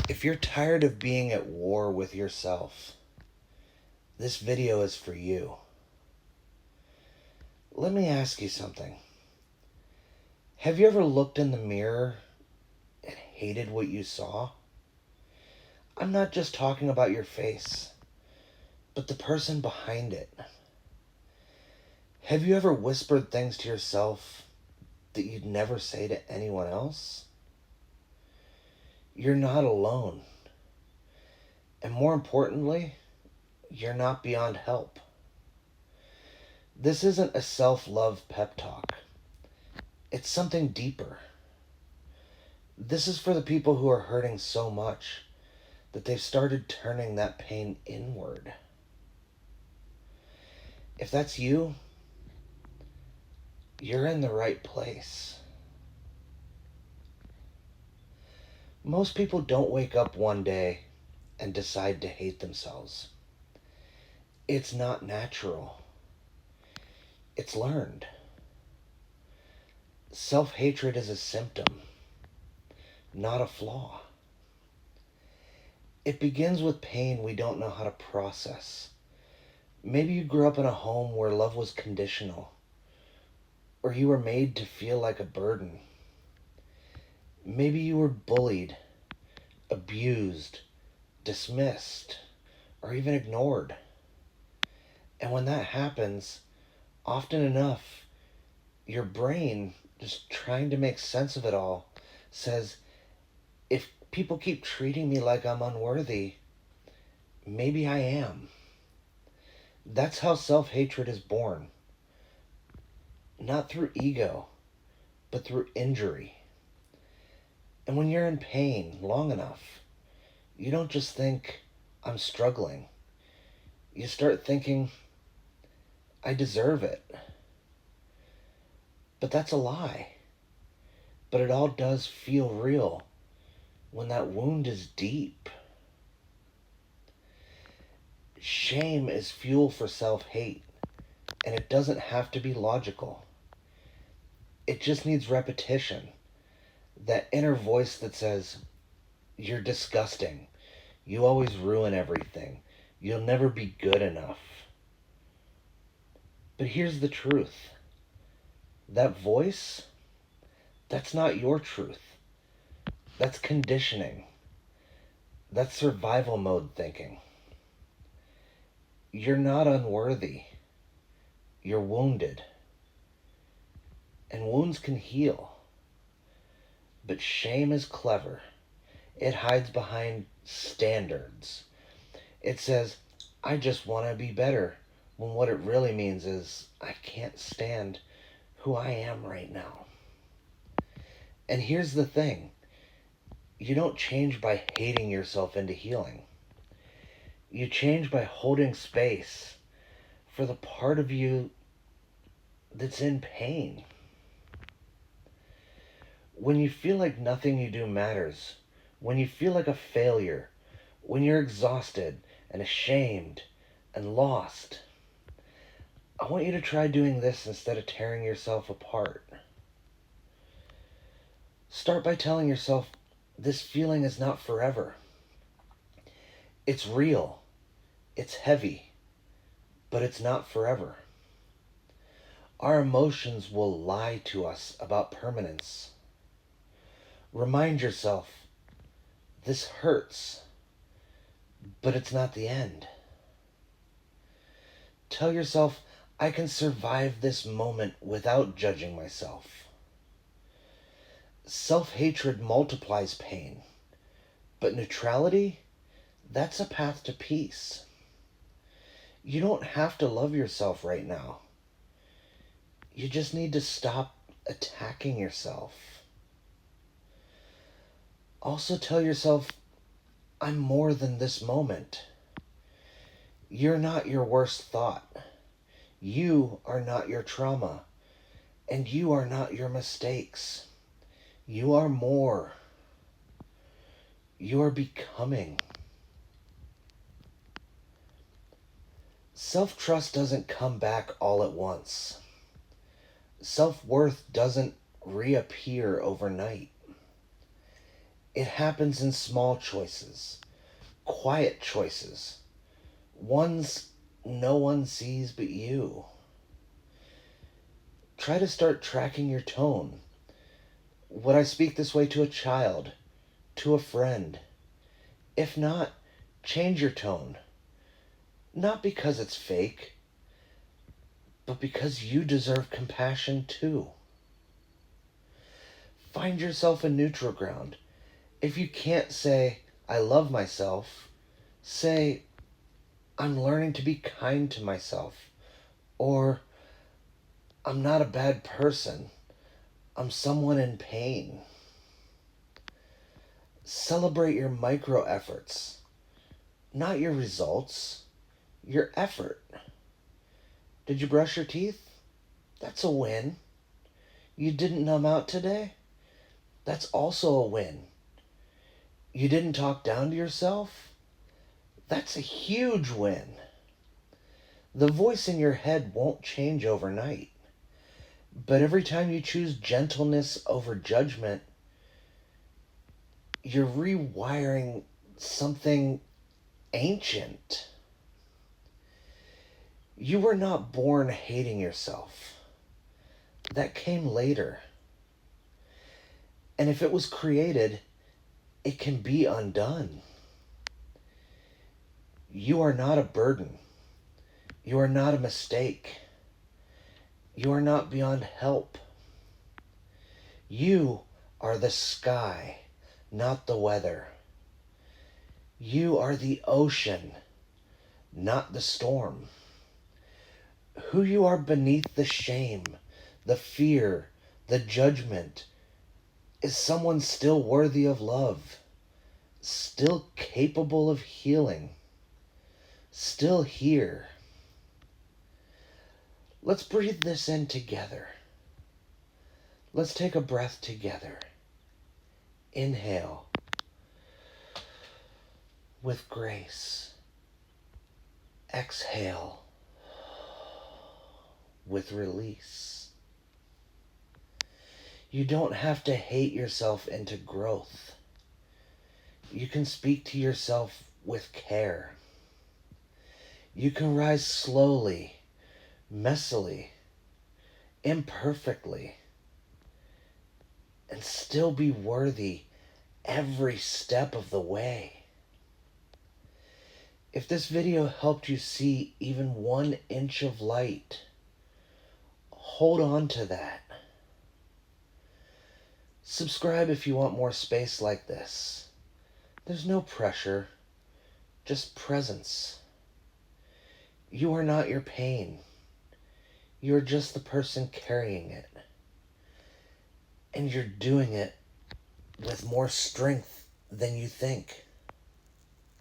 If you're tired of being at war with yourself, this video is for you. Let me ask you something. Have you ever looked in the mirror and hated what you saw? I'm not just talking about your face, but the person behind it. Have you ever whispered things to yourself that you'd never say to anyone else? You're not alone. And more importantly, you're not beyond help. This isn't a self-love pep talk. It's something deeper. This is for the people who are hurting so much that they've started turning that pain inward. If that's you, you're in the right place. Most people don't wake up one day and decide to hate themselves. It's not natural. It's learned. Self-hatred is a symptom, not a flaw. It begins with pain we don't know how to process. Maybe you grew up in a home where love was conditional, or you were made to feel like a burden. Maybe you were bullied, abused, dismissed, or even ignored. And when that happens, often enough, your brain, just trying to make sense of it all, says, if people keep treating me like I'm unworthy, maybe I am. That's how self-hatred is born. Not through ego, but through injury. And when you're in pain long enough, you don't just think, I'm struggling. You start thinking, I deserve it. But that's a lie. But it all does feel real when that wound is deep. Shame is fuel for self-hate, and it doesn't have to be logical. It just needs repetition. That inner voice that says, you're disgusting. You always ruin everything. You'll never be good enough. But here's the truth. That voice, that's not your truth. That's conditioning. That's survival mode thinking. You're not unworthy. You're wounded. And wounds can heal. But shame is clever. It hides behind standards. It says, I just want to be better, when what it really means is, I can't stand who I am right now. And here's the thing. You don't change by hating yourself into healing. You change by holding space for the part of you that's in pain. When you feel like nothing you do matters, when you feel like a failure, when you're exhausted and ashamed and lost, I want you to try doing this instead of tearing yourself apart. Start by telling yourself, this feeling is not forever. It's real. It's heavy. But it's not forever. Our emotions will lie to us about permanence. Remind yourself, this hurts, but it's not the end. Tell yourself, I can survive this moment without judging myself. Self-hatred multiplies pain, but neutrality, that's a path to peace. You don't have to love yourself right now. You just need to stop attacking yourself. Also tell yourself, I'm more than this moment. You're not your worst thought. You are not your trauma. And you are not your mistakes. You are more. You are becoming. Self-trust doesn't come back all at once. Self-worth doesn't reappear overnight. It happens in small choices, quiet choices, ones no one sees but you. Try to start tracking your tone. Would I speak this way to a child, to a friend? If not, change your tone. Not because it's fake, but because you deserve compassion too. Find yourself a neutral ground. If you can't say, I love myself, say, I'm learning to be kind to myself. Or, I'm not a bad person. I'm someone in pain. Celebrate your micro efforts, not your results, your effort. Did you brush your teeth? That's a win. You didn't numb out today? That's also a win. You didn't talk down to yourself? That's a huge win. The voice in your head won't change overnight. But every time you choose gentleness over judgment, you're rewiring something ancient. You were not born hating yourself. That came later. And if it was created, it can be undone. You are not a burden. You are not a mistake. You are not beyond help. You are the sky, not the weather. You are the ocean, not the storm. Who you are beneath the shame, the fear, the judgment is someone still worthy of love, still capable of healing, still here. Let's breathe this in together. Let's take a breath together. Inhale with grace. Exhale with release. You don't have to hate yourself into growth. You can speak to yourself with care. You can rise slowly, messily, imperfectly, and still be worthy every step of the way. If this video helped you see even 1 inch of light, hold on to that. Subscribe if you want more space like this. There's no pressure, just presence. You are not your pain. You're just the person carrying it. And you're doing it with more strength than you think.